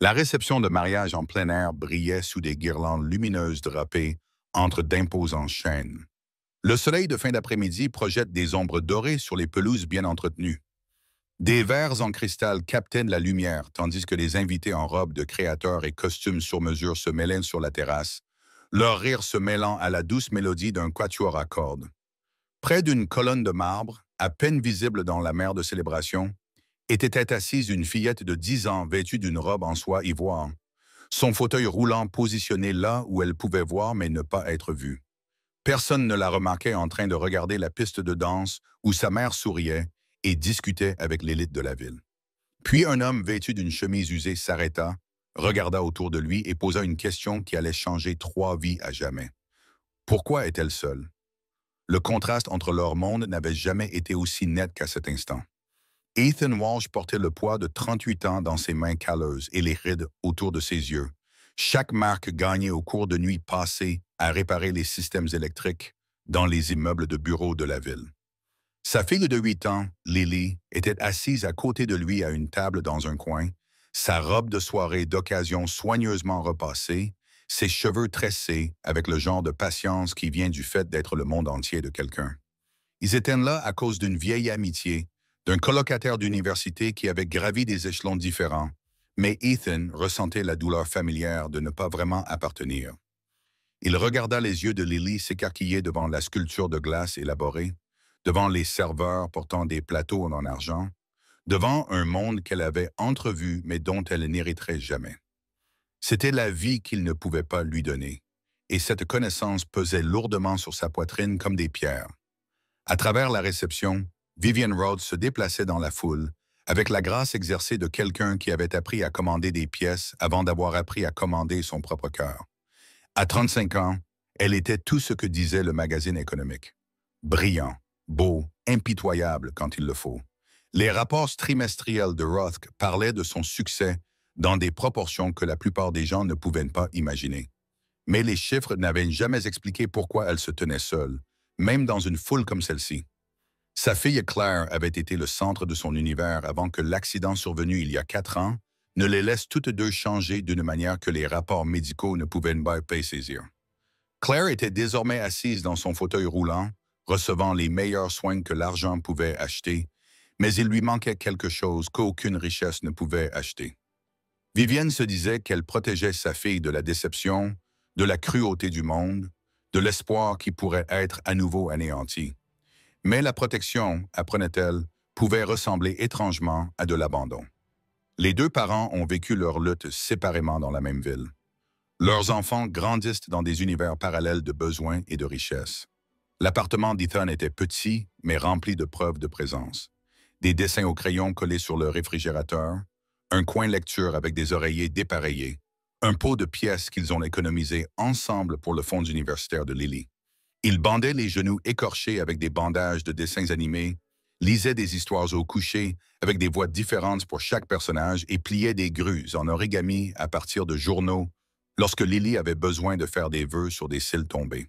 La réception de mariage en plein air brillait sous des guirlandes lumineuses drapées entre d'imposantes chaînes. Le soleil de fin d'après-midi projette des ombres dorées sur les pelouses bien entretenues. Des verres en cristal captaient la lumière, tandis que les invités en robes de créateurs et costumes sur mesure se mêlaient sur la terrasse, leur rire se mêlant à la douce mélodie d'un quatuor à cordes. Près d'une colonne de marbre, à peine visible dans la mer de célébration, était assise une fillette de 10 ans vêtue d'une robe en soie ivoire, son fauteuil roulant positionné là où elle pouvait voir mais ne pas être vue. Personne ne la remarquait en train de regarder la piste de danse où sa mère souriait et discutait avec l'élite de la ville. Puis un homme vêtu d'une chemise usée s'arrêta, regarda autour de lui et posa une question qui allait changer 3 vies à jamais. Pourquoi est-elle seule? Le contraste entre leur monde n'avait jamais été aussi net qu'à cet instant. Ethan Walsh portait le poids de 38 ans dans ses mains calleuses et les rides autour de ses yeux. Chaque marque gagnée au cours de nuits passées à réparer les systèmes électriques dans les immeubles de bureaux de la ville. Sa fille de 8 ans, Lily, était assise à côté de lui à une table dans un coin, sa robe de soirée d'occasion soigneusement repassée, ses cheveux tressés avec le genre de patience qui vient du fait d'être le monde entier de quelqu'un. Ils étaient là à cause d'une vieille amitié, d'un colocataire d'université qui avait gravi des échelons différents, mais Ethan ressentait la douleur familière de ne pas vraiment appartenir. Il regarda les yeux de Lily s'écarquiller devant la sculpture de glace élaborée, devant les serveurs portant des plateaux en argent, devant un monde qu'elle avait entrevu mais dont elle n'hériterait jamais. C'était la vie qu'il ne pouvait pas lui donner, et cette connaissance pesait lourdement sur sa poitrine comme des pierres. À travers la réception, Vivian Rhodes se déplaçait dans la foule, avec la grâce exercée de quelqu'un qui avait appris à commander des pièces avant d'avoir appris à commander son propre cœur. À 35 ans, elle était tout ce que disait le magazine économique. Brillant, beau, impitoyable quand il le faut. Les rapports trimestriels de Rothk parlaient de son succès dans des proportions que la plupart des gens ne pouvaient pas imaginer. Mais les chiffres n'avaient jamais expliqué pourquoi elle se tenait seule, même dans une foule comme celle-ci. Sa fille Claire avait été le centre de son univers avant que l'accident survenu il y a 4 ans ne les laisse toutes deux changer d'une manière que les rapports médicaux ne pouvaient pas saisir. Claire était désormais assise dans son fauteuil roulant, recevant les meilleurs soins que l'argent pouvait acheter, mais il lui manquait quelque chose qu'aucune richesse ne pouvait acheter. Vivienne se disait qu'elle protégeait sa fille de la déception, de la cruauté du monde, de l'espoir qui pourrait être à nouveau anéanti. Mais la protection, apprenait-elle, pouvait ressembler étrangement à de l'abandon. Les deux parents ont vécu leur lutte séparément dans la même ville. Leurs enfants grandissent dans des univers parallèles de besoins et de richesses. L'appartement d'Ethan était petit, mais rempli de preuves de présence. Des dessins au crayon collés sur le réfrigérateur, un coin lecture avec des oreillers dépareillés, un pot de pièces qu'ils ont économisé ensemble pour le fonds universitaire de Lily. Ils bandaient les genoux écorchés avec des bandages de dessins animés, lisaient des histoires au coucher avec des voix différentes pour chaque personnage et pliaient des grues en origami à partir de journaux lorsque Lily avait besoin de faire des vœux sur des cils tombés.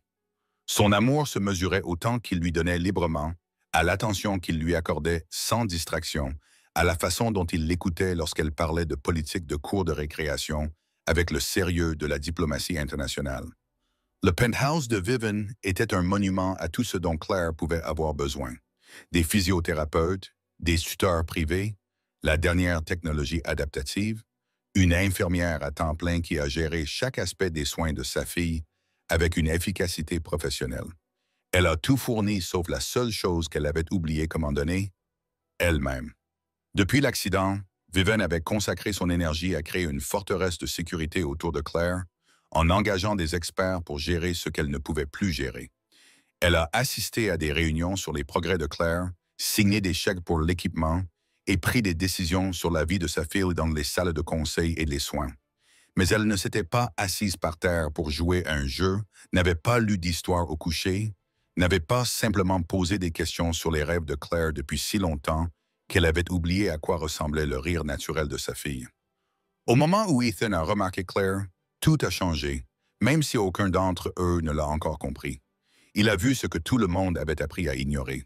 Son amour se mesurait au temps qu'il lui donnait librement, à l'attention qu'il lui accordait sans distraction, à la façon dont il l'écoutait lorsqu'elle parlait de politique de cours de récréation avec le sérieux de la diplomatie internationale. Le penthouse de Vivian était un monument à tout ce dont Claire pouvait avoir besoin. Des physiothérapeutes, des tuteurs privés, la dernière technologie adaptative, une infirmière à temps plein qui a géré chaque aspect des soins de sa fille avec une efficacité professionnelle. Elle a tout fourni sauf la seule chose qu'elle avait oublié comment donner, elle-même. Depuis l'accident, Vivian avait consacré son énergie à créer une forteresse de sécurité autour de Claire, en engageant des experts pour gérer ce qu'elle ne pouvait plus gérer. Elle a assisté à des réunions sur les progrès de Claire, signé des chèques pour l'équipement et pris des décisions sur la vie de sa fille dans les salles de conseil et les soins. Mais elle ne s'était pas assise par terre pour jouer à un jeu, n'avait pas lu d'histoire au coucher, n'avait pas simplement posé des questions sur les rêves de Claire depuis si longtemps qu'elle avait oublié à quoi ressemblait le rire naturel de sa fille. Au moment où Ethan a remarqué Claire, tout a changé, même si aucun d'entre eux ne l'a encore compris. Il a vu ce que tout le monde avait appris à ignorer.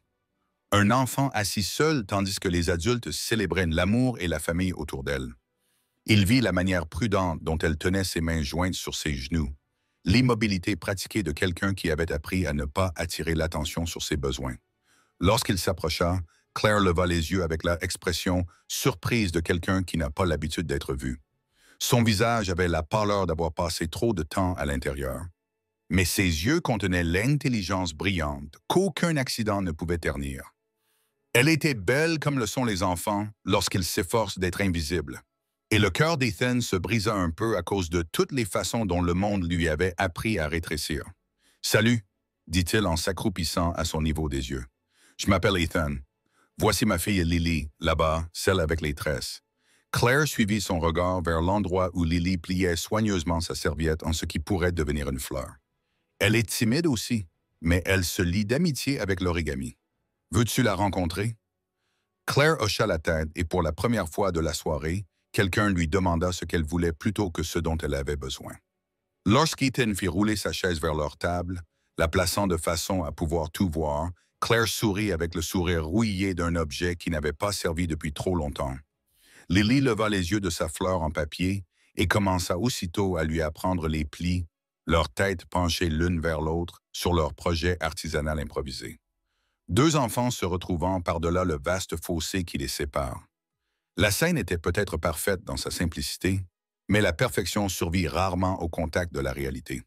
Un enfant assis seul tandis que les adultes célébraient l'amour et la famille autour d'elle. Il vit la manière prudente dont elle tenait ses mains jointes sur ses genoux, l'immobilité pratiquée de quelqu'un qui avait appris à ne pas attirer l'attention sur ses besoins. Lorsqu'il s'approcha, Claire leva les yeux avec l'expression surprise de quelqu'un qui n'a pas l'habitude d'être vu. Son visage avait la pâleur d'avoir passé trop de temps à l'intérieur. Mais ses yeux contenaient l'intelligence brillante qu'aucun accident ne pouvait ternir. Elle était belle comme le sont les enfants lorsqu'ils s'efforcent d'être invisibles. Et le cœur d'Ethan se brisa un peu à cause de toutes les façons dont le monde lui avait appris à rétrécir. « Salut », dit-il en s'accroupissant à son niveau des yeux. « Je m'appelle Ethan. Voici ma fille Lily, là-bas, celle avec les tresses. » Claire suivit son regard vers l'endroit où Lily pliait soigneusement sa serviette en ce qui pourrait devenir une fleur. Elle est timide aussi, mais elle se lie d'amitié avec l'origami. « Veux-tu la rencontrer? » Claire hocha la tête et pour la première fois de la soirée, quelqu'un lui demanda ce qu'elle voulait plutôt que ce dont elle avait besoin. Lorsqu'Ethan fit rouler sa chaise vers leur table, la plaçant de façon à pouvoir tout voir, Claire sourit avec le sourire rouillé d'un objet qui n'avait pas servi depuis trop longtemps. Lily leva les yeux de sa fleur en papier et commença aussitôt à lui apprendre les plis, leurs têtes penchées l'une vers l'autre sur leur projet artisanal improvisé. Deux enfants se retrouvant par-delà le vaste fossé qui les sépare. La scène était peut-être parfaite dans sa simplicité, mais la perfection survit rarement au contact de la réalité.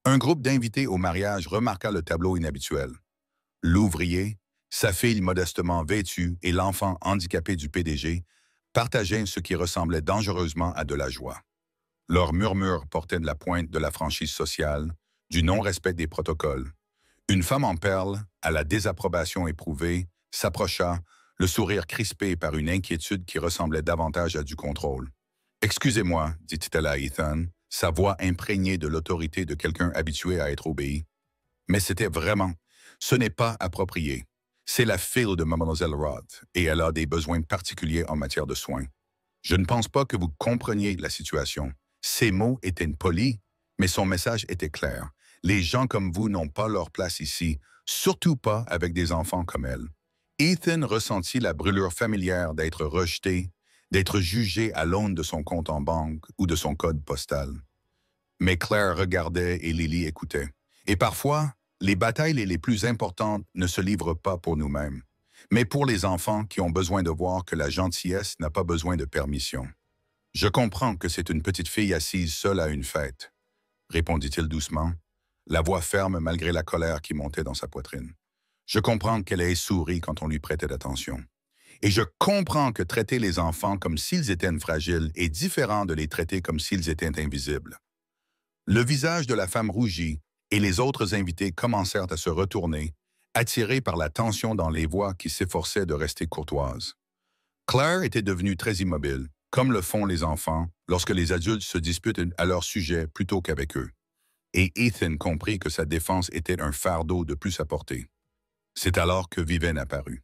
Un groupe d'invités au mariage remarqua le tableau inhabituel. L'ouvrier, sa fille modestement vêtue et l'enfant handicapé du PDG partageaient ce qui ressemblait dangereusement à de la joie. Leurs murmures portaient de la pointe de la franchise sociale, du non-respect des protocoles. Une femme en perles, à la désapprobation éprouvée, s'approcha, le sourire crispé par une inquiétude qui ressemblait davantage à du contrôle. « Excusez-moi, dit-elle à Ethan, sa voix imprégnée de l'autorité de quelqu'un habitué à être obéi. Mais c'était vraiment, ce n'est pas approprié. C'est la fille de Mademoiselle Roth, et elle a des besoins particuliers en matière de soins. Je ne pense pas que vous compreniez la situation. Ses mots étaient polis, mais son message était clair. Les gens comme vous n'ont pas leur place ici, surtout pas avec des enfants comme elle. » Ethan ressentit la brûlure familière d'être rejeté, d'être jugé à l'aune de son compte en banque ou de son code postal. Mais Claire regardait et Lily écoutait. Et parfois, les batailles les plus importantes ne se livrent pas pour nous-mêmes, mais pour les enfants qui ont besoin de voir que la gentillesse n'a pas besoin de permission. « Je comprends que c'est une petite fille assise seule à une fête, » répondit-il doucement, la voix ferme malgré la colère qui montait dans sa poitrine. « Je comprends qu'elle ait souri quand on lui prêtait attention. Et je comprends que traiter les enfants comme s'ils étaient fragiles est différent de les traiter comme s'ils étaient invisibles. » Le visage de la femme rougit et les autres invités commencèrent à se retourner, attirés par la tension dans les voix qui s'efforçaient de rester courtoises. Claire était devenue très immobile, comme le font les enfants lorsque les adultes se disputent à leur sujet plutôt qu'avec eux. Et Ethan comprit que sa défense était un fardeau de plus à porter. C'est alors que Vivienne apparut.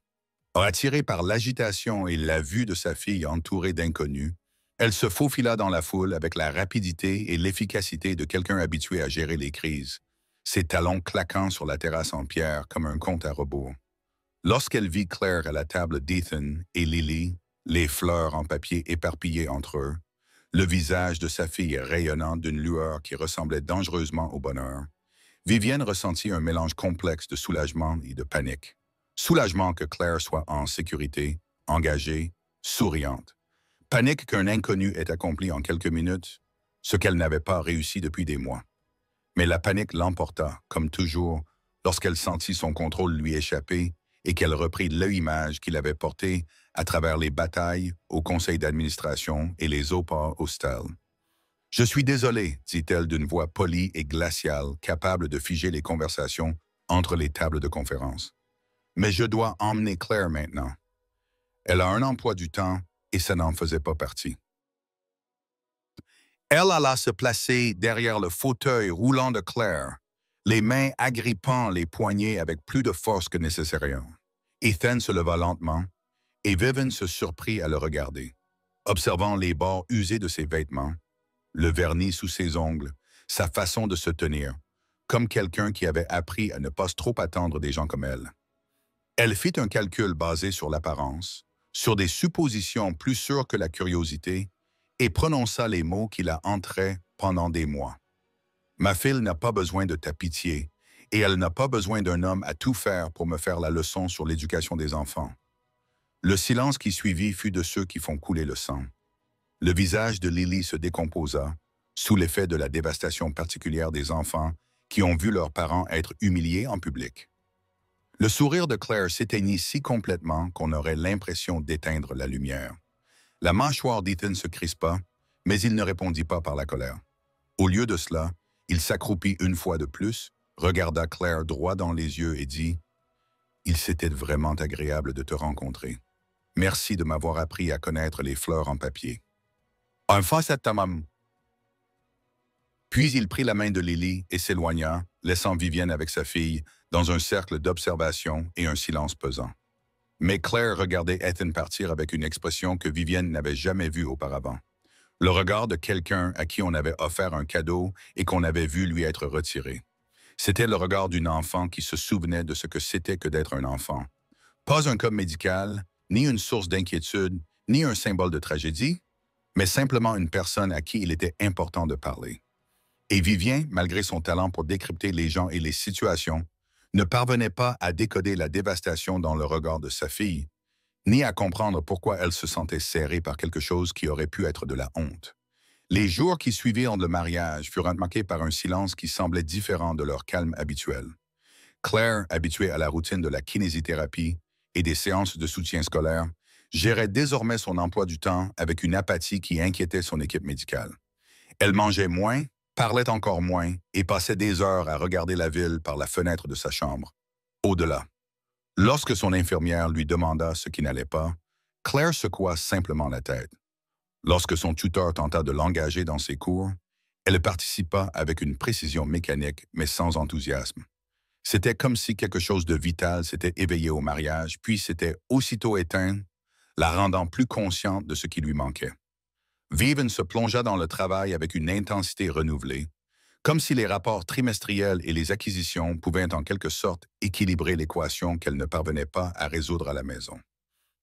Attirée par l'agitation et la vue de sa fille entourée d'inconnus, elle se faufila dans la foule avec la rapidité et l'efficacité de quelqu'un habitué à gérer les crises, ses talons claquant sur la terrasse en pierre comme un compte à rebours. Lorsqu'elle vit Claire à la table d'Ethan et Lily, les fleurs en papier éparpillées entre eux, le visage de sa fille rayonnant d'une lueur qui ressemblait dangereusement au bonheur, Vivienne ressentit un mélange complexe de soulagement et de panique. Soulagement que Claire soit en sécurité, engagée, souriante. Panique qu'un inconnu ait accompli en quelques minutes, ce qu'elle n'avait pas réussi depuis des mois. Mais la panique l'emporta, comme toujours, lorsqu'elle sentit son contrôle lui échapper et qu'elle reprit l'image qu'il avait portée à travers les batailles au conseil d'administration et les opas hostels. « Je suis désolée, dit-elle d'une voix polie et glaciale, capable de figer les conversations entre les tables de conférence. Mais je dois emmener Claire maintenant. Elle a un emploi du temps et ça n'en faisait pas partie. » Elle alla se placer derrière le fauteuil roulant de Claire, les mains agrippant les poignets avec plus de force que nécessaire. Ethan se leva lentement et Vivienne se surprit à le regarder, observant les bords usés de ses vêtements, le vernis sous ses ongles, sa façon de se tenir, comme quelqu'un qui avait appris à ne pas trop attendre des gens comme elle. Elle fit un calcul basé sur l'apparence, sur des suppositions plus sûres que la curiosité, et prononça les mots qui la hantaient pendant des mois. Ma fille n'a pas besoin de ta pitié, et elle n'a pas besoin d'un homme à tout faire pour me faire la leçon sur l'éducation des enfants. Le silence qui suivit fut de ceux qui font couler le sang. Le visage de Lily se décomposa, sous l'effet de la dévastation particulière des enfants qui ont vu leurs parents être humiliés en public. Le sourire de Claire s'éteignit si complètement qu'on aurait l'impression d'éteindre la lumière. La mâchoire d'Ethan se crispa, mais il ne répondit pas par la colère. Au lieu de cela, il s'accroupit une fois de plus, regarda Claire droit dans les yeux et dit « Il s'était vraiment agréable de te rencontrer. Merci de m'avoir appris à connaître les fleurs en papier. » Un face à ta maman. Puis il prit la main de Lily et s'éloigna, laissant Vivienne avec sa fille dans un cercle d'observation et un silence pesant. Mais Claire regardait Ethan partir avec une expression que Vivienne n'avait jamais vue auparavant. Le regard de quelqu'un à qui on avait offert un cadeau et qu'on avait vu lui être retiré. C'était le regard d'une enfant qui se souvenait de ce que c'était que d'être un enfant. Pas un cas médical, ni une source d'inquiétude, ni un symbole de tragédie, mais simplement une personne à qui il était important de parler. Et Vivien, malgré son talent pour décrypter les gens et les situations, ne parvenait pas à décoder la dévastation dans le regard de sa fille, ni à comprendre pourquoi elle se sentait serrée par quelque chose qui aurait pu être de la honte. Les jours qui suivirent le mariage furent marqués par un silence qui semblait différent de leur calme habituel. Claire, habituée à la routine de la kinésithérapie et des séances de soutien scolaire, gérait désormais son emploi du temps avec une apathie qui inquiétait son équipe médicale. Elle mangeait moins, parlait encore moins et passait des heures à regarder la ville par la fenêtre de sa chambre. Au-delà. Lorsque son infirmière lui demanda ce qui n'allait pas, Claire secoua simplement la tête. Lorsque son tuteur tenta de l'engager dans ses cours, elle participa avec une précision mécanique, mais sans enthousiasme. C'était comme si quelque chose de vital s'était éveillé au mariage, puis s'était aussitôt éteint, la rendant plus consciente de ce qui lui manquait. Vivian se plongea dans le travail avec une intensité renouvelée, comme si les rapports trimestriels et les acquisitions pouvaient en quelque sorte équilibrer l'équation qu'elle ne parvenait pas à résoudre à la maison.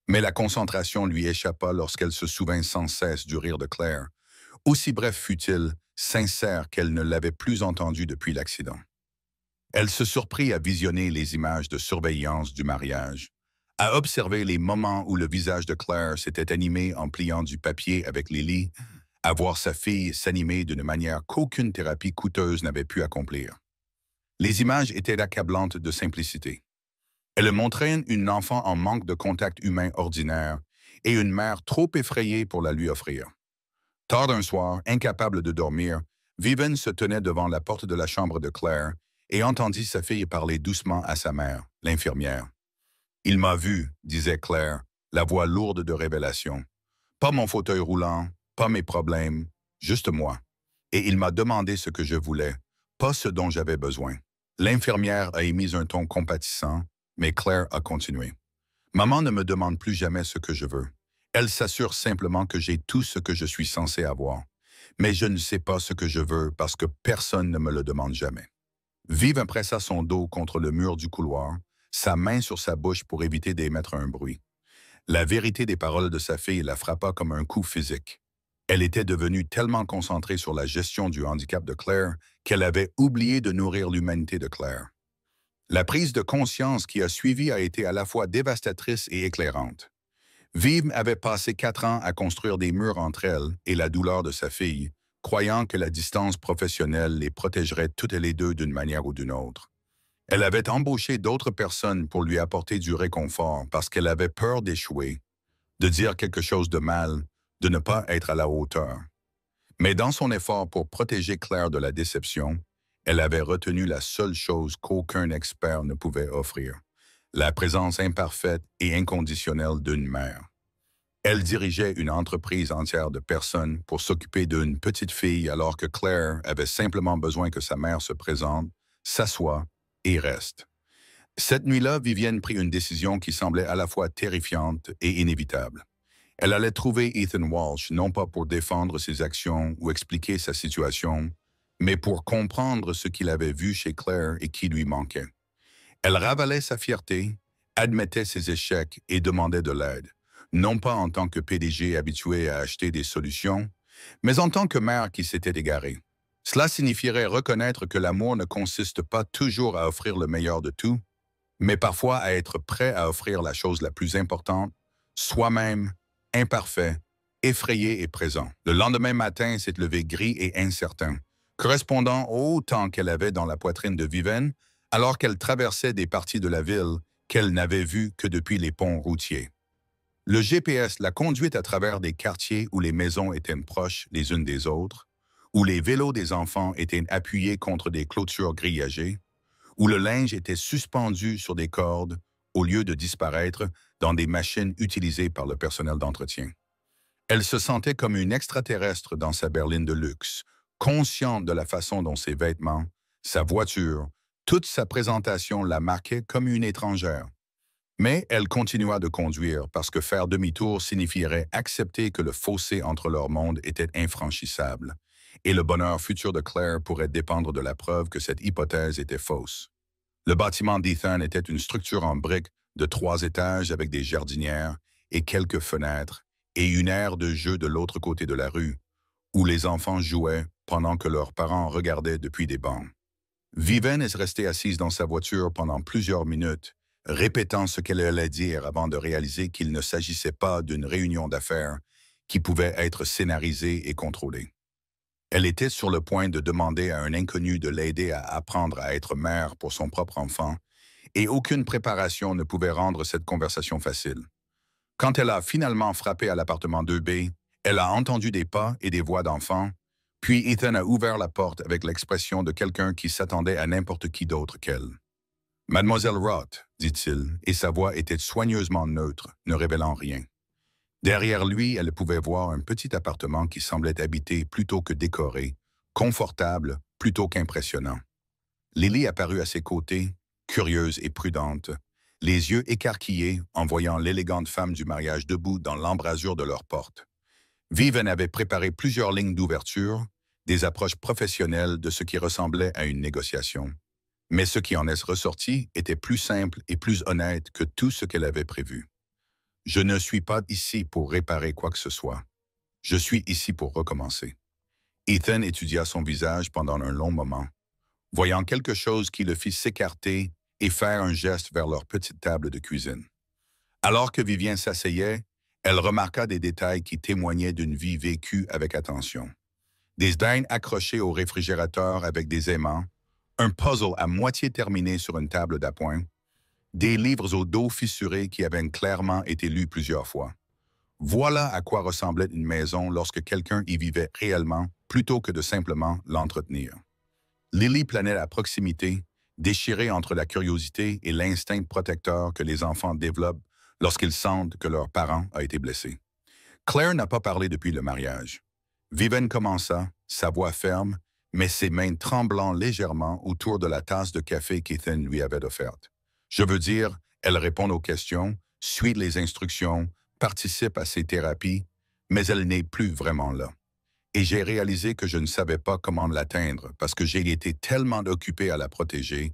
Mais la concentration lui échappa lorsqu'elle se souvint sans cesse du rire de Claire, aussi bref fut-il, sincère qu'elle ne l'avait plus entendu depuis l'accident. Elle se surprit à visionner les images de surveillance du mariage, à observer les moments où le visage de Claire s'était animé en pliant du papier avec Lily, à voir sa fille s'animer d'une manière qu'aucune thérapie coûteuse n'avait pu accomplir. Les images étaient accablantes de simplicité. Elles montraient une enfant en manque de contact humain ordinaire et une mère trop effrayée pour la lui offrir. Tard d'un soir, incapable de dormir, Vivian se tenait devant la porte de la chambre de Claire et entendit sa fille parler doucement à sa mère, l'infirmière. « Il m'a vu, » disait Claire, la voix lourde de révélation. « Pas mon fauteuil roulant, pas mes problèmes, juste moi. Et il m'a demandé ce que je voulais, pas ce dont j'avais besoin. » L'infirmière a émis un ton compatissant, mais Claire a continué. « Maman ne me demande plus jamais ce que je veux. Elle s'assure simplement que j'ai tout ce que je suis censé avoir. Mais je ne sais pas ce que je veux parce que personne ne me le demande jamais. » Viv pressa son dos contre le mur du couloir, sa main sur sa bouche pour éviter d'émettre un bruit. La vérité des paroles de sa fille la frappa comme un coup physique. Elle était devenue tellement concentrée sur la gestion du handicap de Claire qu'elle avait oublié de nourrir l'humanité de Claire. La prise de conscience qui a suivi a été à la fois dévastatrice et éclairante. Viv avait passé 4 ans à construire des murs entre elle et la douleur de sa fille, croyant que la distance professionnelle les protégerait toutes les deux d'une manière ou d'une autre. Elle avait embauché d'autres personnes pour lui apporter du réconfort parce qu'elle avait peur d'échouer, de dire quelque chose de mal, de ne pas être à la hauteur. Mais dans son effort pour protéger Claire de la déception, elle avait retenu la seule chose qu'aucun expert ne pouvait offrir, la présence imparfaite et inconditionnelle d'une mère. Elle dirigeait une entreprise entière de personnes pour s'occuper d'une petite fille alors que Claire avait simplement besoin que sa mère se présente, s'assoie et reste. Cette nuit-là, Vivienne prit une décision qui semblait à la fois terrifiante et inévitable. Elle allait trouver Ethan Walsh, non pas pour défendre ses actions ou expliquer sa situation, mais pour comprendre ce qu'il avait vu chez Claire et qui lui manquait. Elle ravalait sa fierté, admettait ses échecs et demandait de l'aide, non pas en tant que PDG habitué à acheter des solutions, mais en tant que mère qui s'était égarée. Cela signifierait reconnaître que l'amour ne consiste pas toujours à offrir le meilleur de tout, mais parfois à être prêt à offrir la chose la plus importante, soi-même, imparfait, effrayé et présent. Le lendemain matin s'est levé gris et incertain, correspondant au temps qu'elle avait dans la poitrine de Viven, alors qu'elle traversait des parties de la ville qu'elle n'avait vues que depuis les ponts routiers. Le GPS l'a conduite à travers des quartiers où les maisons étaient proches les unes des autres, où les vélos des enfants étaient appuyés contre des clôtures grillagées, où le linge était suspendu sur des cordes au lieu de disparaître dans des machines utilisées par le personnel d'entretien. Elle se sentait comme une extraterrestre dans sa berline de luxe, consciente de la façon dont ses vêtements, sa voiture, toute sa présentation la marquaient comme une étrangère. Mais elle continua de conduire parce que faire demi-tour signifierait accepter que le fossé entre leurs mondes était infranchissable, et le bonheur futur de Claire pourrait dépendre de la preuve que cette hypothèse était fausse. Le bâtiment d'Ethan était une structure en briques de 3 étages avec des jardinières et quelques fenêtres, et une aire de jeu de l'autre côté de la rue, où les enfants jouaient pendant que leurs parents regardaient depuis des bancs. Viven est restée assise dans sa voiture pendant plusieurs minutes, répétant ce qu'elle allait dire avant de réaliser qu'il ne s'agissait pas d'une réunion d'affaires qui pouvait être scénarisée et contrôlée. Elle était sur le point de demander à un inconnu de l'aider à apprendre à être mère pour son propre enfant, et aucune préparation ne pouvait rendre cette conversation facile. Quand elle a finalement frappé à l'appartement 2B, elle a entendu des pas et des voix d'enfants, puis Ethan a ouvert la porte avec l'expression de quelqu'un qui s'attendait à n'importe qui d'autre qu'elle. « Mademoiselle Roth », dit-il, et sa voix était soigneusement neutre, ne révélant rien. Derrière lui, elle pouvait voir un petit appartement qui semblait habité plutôt que décoré, confortable plutôt qu'impressionnant. Lily apparut à ses côtés, curieuse et prudente, les yeux écarquillés en voyant l'élégante femme du mariage debout dans l'embrasure de leur porte. Viven avait préparé plusieurs lignes d'ouverture, des approches professionnelles de ce qui ressemblait à une négociation. Mais ce qui en est ressorti était plus simple et plus honnête que tout ce qu'elle avait prévu. « Je ne suis pas ici pour réparer quoi que ce soit. Je suis ici pour recommencer. » Ethan étudia son visage pendant un long moment, voyant quelque chose qui le fit s'écarter et faire un geste vers leur petite table de cuisine. Alors que Vivien s'asseyait, elle remarqua des détails qui témoignaient d'une vie vécue avec attention. Des daines accrochées au réfrigérateur avec des aimants, un puzzle à moitié terminé sur une table d'appoint, des livres au dos fissuré qui avaient clairement été lus plusieurs fois. Voilà à quoi ressemblait une maison lorsque quelqu'un y vivait réellement, plutôt que de simplement l'entretenir. Lily planait à proximité, déchirée entre la curiosité et l'instinct protecteur que les enfants développent lorsqu'ils sentent que leur parent a été blessé. Claire n'a pas parlé depuis le mariage. Viven commença, sa voix ferme, mais ses mains tremblant légèrement autour de la tasse de café qu'Ethan lui avait offerte. Je veux dire, elle répond aux questions, suit les instructions, participe à ses thérapies, mais elle n'est plus vraiment là. Et j'ai réalisé que je ne savais pas comment l'atteindre parce que j'ai été tellement occupé à la protéger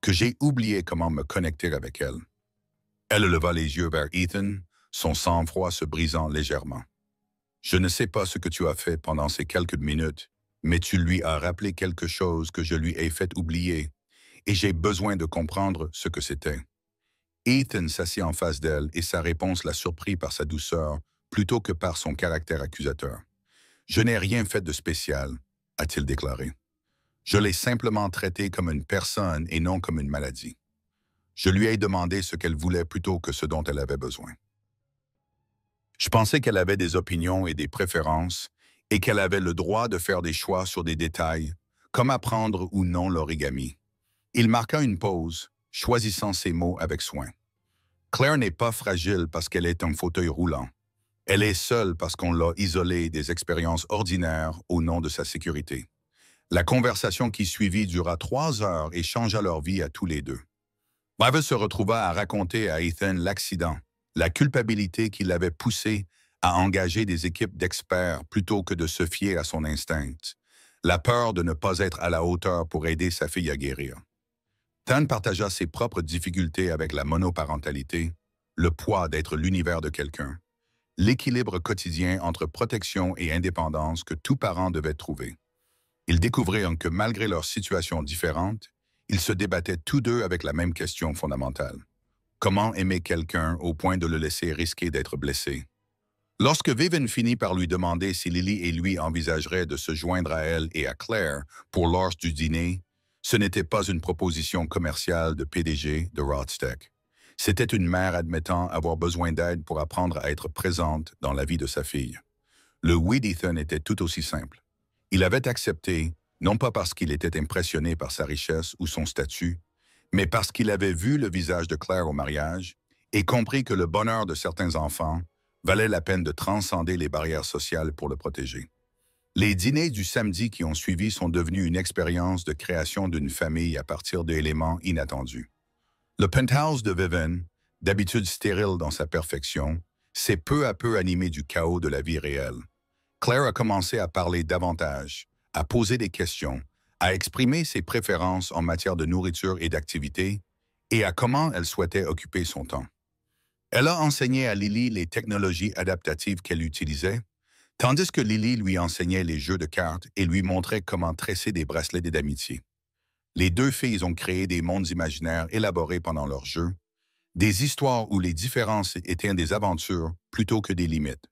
que j'ai oublié comment me connecter avec elle. Elle leva les yeux vers Ethan, son sang-froid se brisant légèrement. « Je ne sais pas ce que tu as fait pendant ces quelques minutes, mais tu lui as rappelé quelque chose que je lui ai fait oublier, et j'ai besoin de comprendre ce que c'était. » Ethan s'assit en face d'elle et sa réponse la surprit par sa douceur plutôt que par son caractère accusateur. « Je n'ai rien fait de spécial, » a-t-il déclaré. « Je l'ai simplement traitée comme une personne et non comme une maladie. Je lui ai demandé ce qu'elle voulait plutôt que ce dont elle avait besoin. Je pensais qu'elle avait des opinions et des préférences et qu'elle avait le droit de faire des choix sur des détails, comme apprendre ou non l'origami. » Il marqua une pause, choisissant ses mots avec soin. « Claire n'est pas fragile parce qu'elle est un fauteuil roulant. Elle est seule parce qu'on l'a isolée des expériences ordinaires au nom de sa sécurité. » La conversation qui suivit dura 3 heures et changea leur vie à tous les deux. Maeve se retrouva à raconter à Ethan l'accident, la culpabilité qui l'avait poussé à engager des équipes d'experts plutôt que de se fier à son instinct, la peur de ne pas être à la hauteur pour aider sa fille à guérir. Tan partagea ses propres difficultés avec la monoparentalité, le poids d'être l'univers de quelqu'un, l'équilibre quotidien entre protection et indépendance que tout parent devait trouver. Ils découvrirent que malgré leurs situations différentes, ils se débattaient tous deux avec la même question fondamentale. Comment aimer quelqu'un au point de le laisser risquer d'être blessé? Lorsque Vivian finit par lui demander si Lily et lui envisageraient de se joindre à elle et à Claire pour l'heure du dîner, ce n'était pas une proposition commerciale de PDG de Rodsteck. C'était une mère admettant avoir besoin d'aide pour apprendre à être présente dans la vie de sa fille. Le oui d'Ethan était tout aussi simple. Il avait accepté, non pas parce qu'il était impressionné par sa richesse ou son statut, mais parce qu'il avait vu le visage de Claire au mariage et compris que le bonheur de certains enfants valait la peine de transcender les barrières sociales pour le protéger. Les dîners du samedi qui ont suivi sont devenus une expérience de création d'une famille à partir d'éléments inattendus. Le penthouse de Vivian, d'habitude stérile dans sa perfection, s'est peu à peu animé du chaos de la vie réelle. Claire a commencé à parler davantage, à poser des questions, à exprimer ses préférences en matière de nourriture et d'activité, et à comment elle souhaitait occuper son temps. Elle a enseigné à Lily les technologies adaptatives qu'elle utilisait, tandis que Lily lui enseignait les jeux de cartes et lui montrait comment tresser des bracelets d'amitié. Les deux filles ont créé des mondes imaginaires élaborés pendant leurs jeux, des histoires où les différences étaient des aventures plutôt que des limites.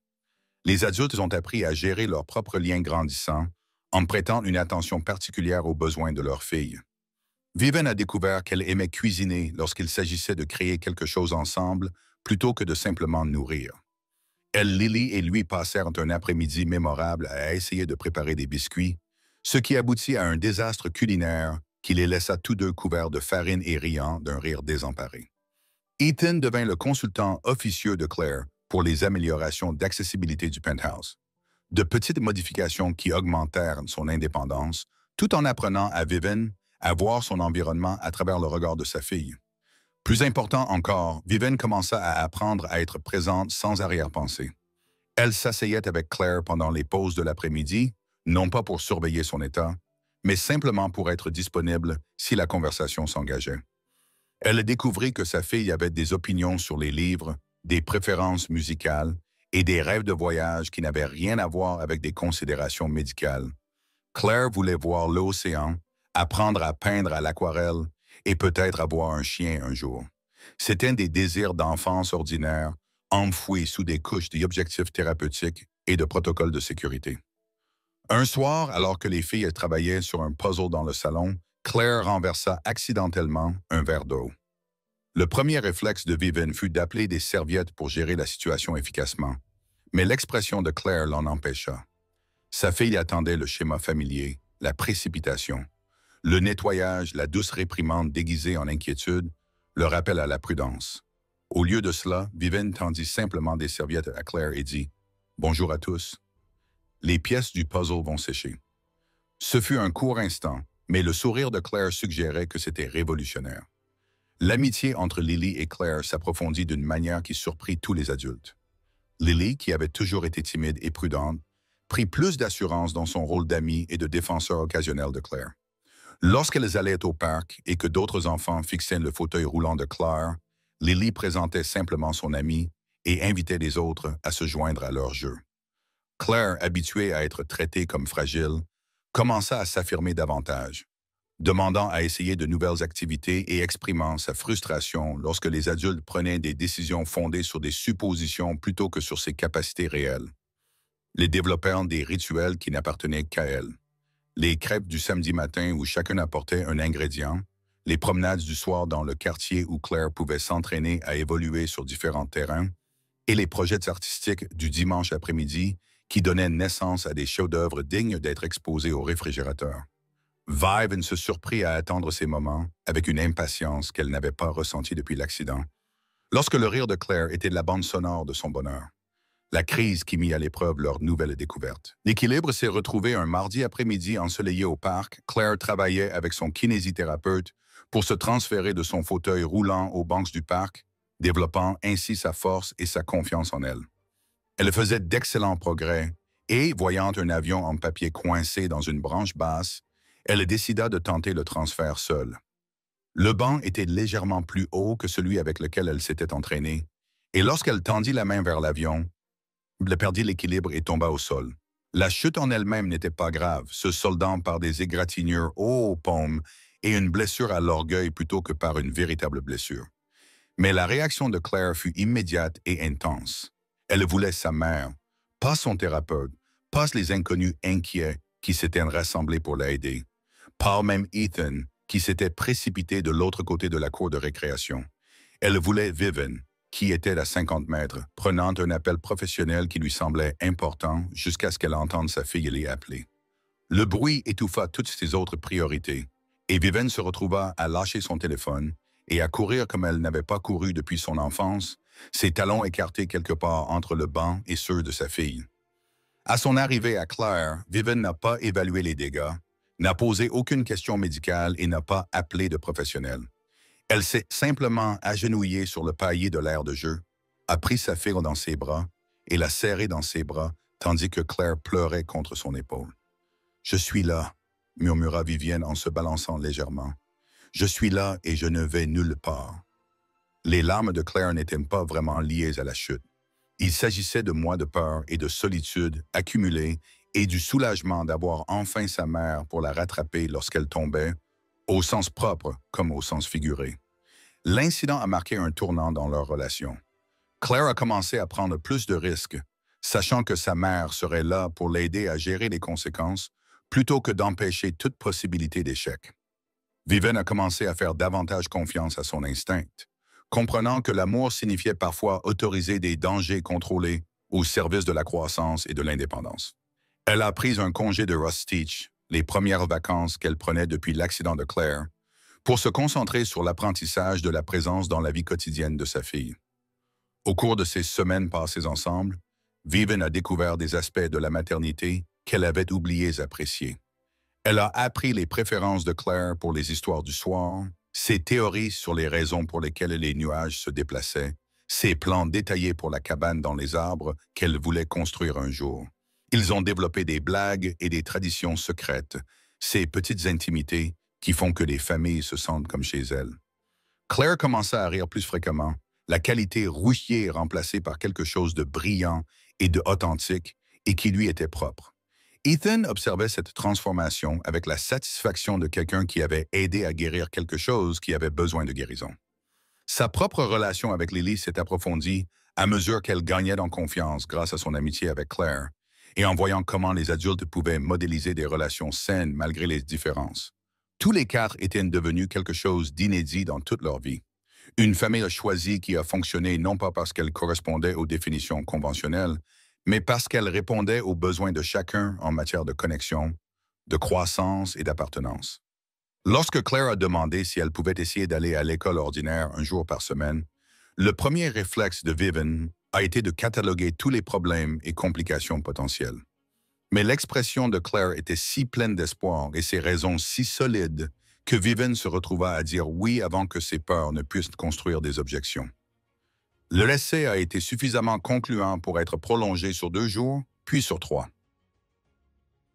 Les adultes ont appris à gérer leurs propres liens grandissants en prêtant une attention particulière aux besoins de leurs filles. Vivian a découvert qu'elle aimait cuisiner lorsqu'il s'agissait de créer quelque chose ensemble plutôt que de simplement nourrir. Elle, Lily et lui passèrent un après-midi mémorable à essayer de préparer des biscuits, ce qui aboutit à un désastre culinaire qui les laissa tous deux couverts de farine et riant d'un rire désemparé. Ethan devint le consultant officieux de Claire pour les améliorations d'accessibilité du penthouse. De petites modifications qui augmentèrent son indépendance, tout en apprenant à Vivian à voir son environnement à travers le regard de sa fille. Plus important encore, Vivian commença à apprendre à être présente sans arrière-pensée. Elle s'asseyait avec Claire pendant les pauses de l'après-midi, non pas pour surveiller son état, mais simplement pour être disponible si la conversation s'engageait. Elle découvrit que sa fille avait des opinions sur les livres, des préférences musicales et des rêves de voyage qui n'avaient rien à voir avec des considérations médicales. Claire voulait voir l'océan, apprendre à peindre à l'aquarelle et peut-être avoir un chien un jour. C'étaient des désirs d'enfance ordinaires, enfouis sous des couches d'objectifs thérapeutiques et de protocoles de sécurité. Un soir, alors que les filles travaillaient sur un puzzle dans le salon, Claire renversa accidentellement un verre d'eau. Le premier réflexe de Vivian fut d'appeler des serviettes pour gérer la situation efficacement, mais l'expression de Claire l'en empêcha. Sa fille attendait le schéma familier, la précipitation, le nettoyage, la douce réprimande déguisée en inquiétude, le rappel à la prudence. Au lieu de cela, Vivian tendit simplement des serviettes à Claire et dit « Bonjour à tous ». Les pièces du puzzle vont sécher. Ce fut un court instant, mais le sourire de Claire suggérait que c'était révolutionnaire. L'amitié entre Lily et Claire s'approfondit d'une manière qui surprit tous les adultes. Lily, qui avait toujours été timide et prudente, prit plus d'assurance dans son rôle d'amie et de défenseur occasionnel de Claire. Lorsqu'elles allaient au parc et que d'autres enfants fixaient le fauteuil roulant de Claire, Lily présentait simplement son amie et invitait les autres à se joindre à leur jeu. Claire, habituée à être traitée comme fragile, commença à s'affirmer davantage, demandant à essayer de nouvelles activités et exprimant sa frustration lorsque les adultes prenaient des décisions fondées sur des suppositions plutôt que sur ses capacités réelles. Les développèrent des rituels qui n'appartenaient qu'à elle. Les crêpes du samedi matin où chacun apportait un ingrédient, les promenades du soir dans le quartier où Claire pouvait s'entraîner à évoluer sur différents terrains, et les projets artistiques du dimanche après-midi qui donnaient naissance à des chefs-d'œuvre dignes d'être exposés au réfrigérateur. Vivian se surprit à attendre ces moments avec une impatience qu'elle n'avait pas ressentie depuis l'accident, lorsque le rire de Claire était la bande sonore de son bonheur. La crise qui mit à l'épreuve leur nouvelle découverte. L'équilibre s'est retrouvé un mardi après-midi ensoleillé au parc. Claire travaillait avec son kinésithérapeute pour se transférer de son fauteuil roulant aux bancs du parc, développant ainsi sa force et sa confiance en elle. Elle faisait d'excellents progrès et, voyant un avion en papier coincé dans une branche basse, elle décida de tenter le transfert seule. Le banc était légèrement plus haut que celui avec lequel elle s'était entraînée, et lorsqu'elle tendit la main vers l'avion, Elle perdit l'équilibre et tomba au sol. La chute en elle-même n'était pas grave, se soldant par des égratignures aux paumes et une blessure à l'orgueil plutôt que par une véritable blessure. Mais la réaction de Claire fut immédiate et intense. Elle voulait sa mère, pas son thérapeute, pas les inconnus inquiets qui s'étaient rassemblés pour l'aider, pas même Ethan qui s'était précipité de l'autre côté de la cour de récréation. Elle voulait Vivian, qui était à 50 mètres, prenant un appel professionnel qui lui semblait important jusqu'à ce qu'elle entende sa fille l'y appeler. Le bruit étouffa toutes ses autres priorités, et Vivian se retrouva à lâcher son téléphone et à courir comme elle n'avait pas couru depuis son enfance, ses talons écartés quelque part entre le banc et ceux de sa fille. À son arrivée à Claire, Vivian n'a pas évalué les dégâts, n'a posé aucune question médicale et n'a pas appelé de professionnel. Elle s'est simplement agenouillée sur le paillis de l'aire de jeu, a pris sa fille dans ses bras et l'a serrée dans ses bras tandis que Claire pleurait contre son épaule. « Je suis là », murmura Vivian en se balançant légèrement. « Je suis là et je ne vais nulle part. » Les larmes de Claire n'étaient pas vraiment liées à la chute. Il s'agissait de mois de peur et de solitude accumulés et du soulagement d'avoir enfin sa mère pour la rattraper lorsqu'elle tombait, au sens propre comme au sens figuré. L'incident a marqué un tournant dans leur relation. Claire a commencé à prendre plus de risques, sachant que sa mère serait là pour l'aider à gérer les conséquences plutôt que d'empêcher toute possibilité d'échec. Vivian a commencé à faire davantage confiance à son instinct, comprenant que l'amour signifiait parfois autoriser des dangers contrôlés au service de la croissance et de l'indépendance. Elle a pris un congé de Rustich, les premières vacances qu'elle prenait depuis l'accident de Claire, pour se concentrer sur l'apprentissage de la présence dans la vie quotidienne de sa fille. Au cours de ces semaines passées ensemble, Vivian a découvert des aspects de la maternité qu'elle avait oubliés apprécier. Elle a appris les préférences de Claire pour les histoires du soir, ses théories sur les raisons pour lesquelles les nuages se déplaçaient, ses plans détaillés pour la cabane dans les arbres qu'elle voulait construire un jour. Ils ont développé des blagues et des traditions secrètes, ces petites intimités qui font que les familles se sentent comme chez elles. Claire commença à rire plus fréquemment, la qualité rouillée remplacée par quelque chose de brillant et de authentique et qui lui était propre. Ethan observait cette transformation avec la satisfaction de quelqu'un qui avait aidé à guérir quelque chose qui avait besoin de guérison. Sa propre relation avec Lily s'est approfondie à mesure qu'elle gagnait en confiance grâce à son amitié avec Claire et en voyant comment les adultes pouvaient modéliser des relations saines malgré les différences. Tous les quatre étaient devenus quelque chose d'inédit dans toute leur vie. Une famille choisie qui a fonctionné non pas parce qu'elle correspondait aux définitions conventionnelles, mais parce qu'elle répondait aux besoins de chacun en matière de connexion, de croissance et d'appartenance. Lorsque Claire a demandé si elle pouvait essayer d'aller à l'école ordinaire un jour par semaine, le premier réflexe de Vivian a été de cataloguer tous les problèmes et complications potentielles. Mais l'expression de Claire était si pleine d'espoir et ses raisons si solides que Vivian se retrouva à dire oui avant que ses peurs ne puissent construire des objections. Le essai a été suffisamment concluant pour être prolongé sur 2 jours, puis sur 3.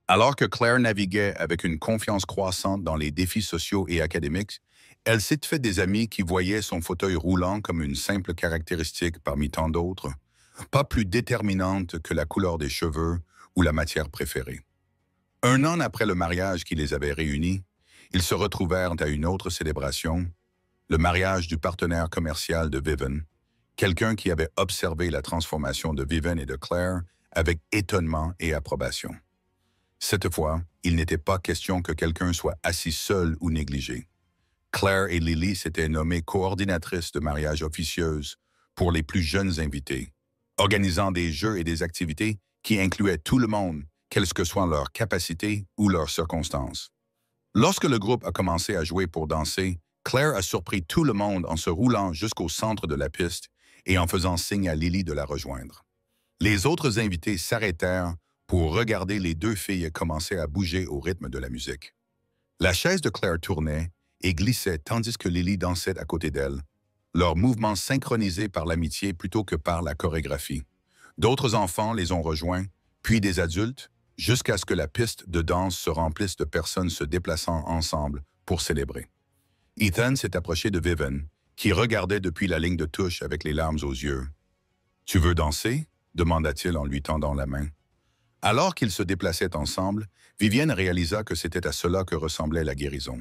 Alors que Claire naviguait avec une confiance croissante dans les défis sociaux et académiques, elle s'est fait des amis qui voyaient son fauteuil roulant comme une simple caractéristique parmi tant d'autres, pas plus déterminante que la couleur des cheveux ou la matière préférée. 1 an après le mariage qui les avait réunis, ils se retrouvèrent à une autre célébration, le mariage du partenaire commercial de Vivian, quelqu'un qui avait observé la transformation de Vivian et de Claire avec étonnement et approbation. Cette fois, il n'était pas question que quelqu'un soit assis seul ou négligé. Claire et Lily s'étaient nommées coordinatrices de mariage officieuses pour les plus jeunes invités, organisant des jeux et des activités qui incluaient tout le monde, quelles que soient leurs capacités ou leurs circonstances. Lorsque le groupe a commencé à jouer pour danser, Claire a surpris tout le monde en se roulant jusqu'au centre de la piste et en faisant signe à Lily de la rejoindre. Les autres invités s'arrêtèrent pour regarder les 2 filles commencer à bouger au rythme de la musique. La chaise de Claire tournait et glissait tandis que Lily dansait à côté d'elle, leurs mouvements synchronisés par l'amitié plutôt que par la chorégraphie. D'autres enfants les ont rejoints, puis des adultes, jusqu'à ce que la piste de danse se remplisse de personnes se déplaçant ensemble pour célébrer. Ethan s'est approché de Vivian, qui regardait depuis la ligne de touche avec les larmes aux yeux. « Tu veux danser » demanda-t-il en lui tendant la main. Alors qu'ils se déplaçaient ensemble, Vivienne réalisa que c'était à cela que ressemblait la guérison.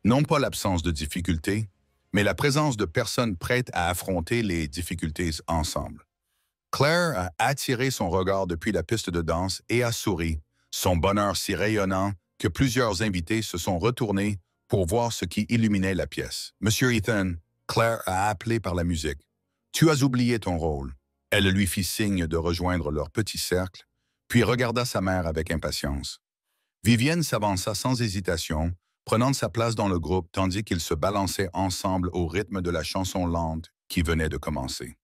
Non pas l'absence de difficultés, mais la présence de personnes prêtes à affronter les difficultés ensemble. Claire a attiré son regard depuis la piste de danse et a souri, son bonheur si rayonnant que plusieurs invités se sont retournés pour voir ce qui illuminait la pièce. Monsieur Ethan, Claire a appelé par la musique. Tu as oublié ton rôle. Elle lui fit signe de rejoindre leur petit cercle, puis regarda sa mère avec impatience. Vivienne s'avança sans hésitation, prenant sa place dans le groupe tandis qu'ils se balançaient ensemble au rythme de la chanson lente qui venait de commencer.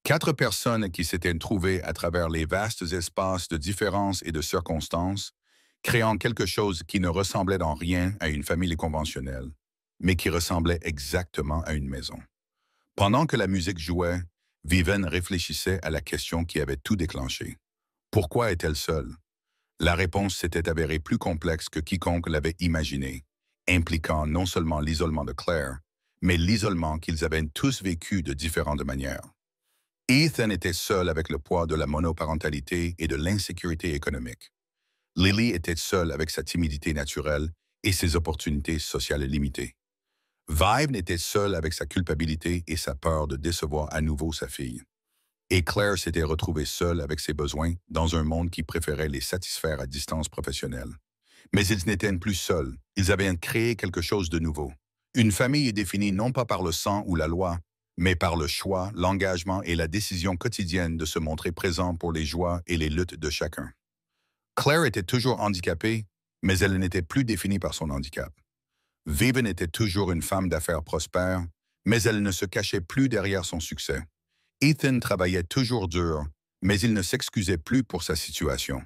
4 personnes qui s'étaient trouvées à travers les vastes espaces de différences et de circonstances, créant quelque chose qui ne ressemblait en rien à une famille conventionnelle, mais qui ressemblait exactement à une maison. Pendant que la musique jouait, Vivienne réfléchissait à la question qui avait tout déclenché. Pourquoi est-elle seule? La réponse s'était avérée plus complexe que quiconque l'avait imaginé, impliquant non seulement l'isolement de Claire, mais l'isolement qu'ils avaient tous vécu de différentes manières. Ethan était seul avec le poids de la monoparentalité et de l'insécurité économique. Lily était seule avec sa timidité naturelle et ses opportunités sociales limitées. Vive était seule avec sa culpabilité et sa peur de décevoir à nouveau sa fille. Et Claire s'était retrouvée seule avec ses besoins dans un monde qui préférait les satisfaire à distance professionnelle. Mais ils n'étaient plus seuls, ils avaient créé quelque chose de nouveau. Une famille est définie non pas par le sang ou la loi, mais par le choix, l'engagement et la décision quotidienne de se montrer présent pour les joies et les luttes de chacun. Claire était toujours handicapée, mais elle n'était plus définie par son handicap. Vivian était toujours une femme d'affaires prospère, mais elle ne se cachait plus derrière son succès. Ethan travaillait toujours dur, mais il ne s'excusait plus pour sa situation.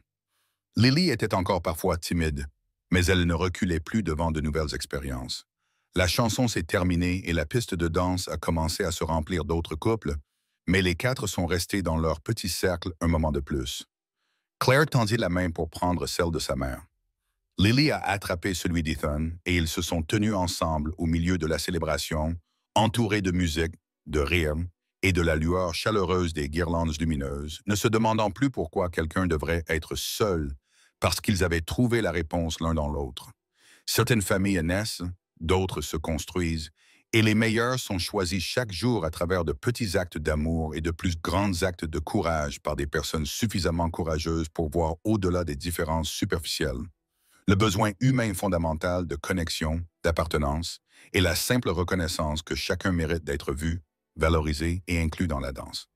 Lily était encore parfois timide, mais elle ne reculait plus devant de nouvelles expériences. La chanson s'est terminée et la piste de danse a commencé à se remplir d'autres couples, mais les 4 sont restés dans leur petit cercle un moment de plus. Claire tendit la main pour prendre celle de sa mère. Lily a attrapé celui d'Ethan et ils se sont tenus ensemble au milieu de la célébration, entourés de musique, de rire et de la lueur chaleureuse des guirlandes lumineuses, ne se demandant plus pourquoi quelqu'un devrait être seul parce qu'ils avaient trouvé la réponse l'un dans l'autre. Certaines familles naissent, d'autres se construisent, et les meilleurs sont choisis chaque jour à travers de petits actes d'amour et de plus grands actes de courage par des personnes suffisamment courageuses pour voir au-delà des différences superficielles. Le besoin humain fondamental de connexion, d'appartenance et la simple reconnaissance que chacun mérite d'être vu, valorisé et inclus dans la danse.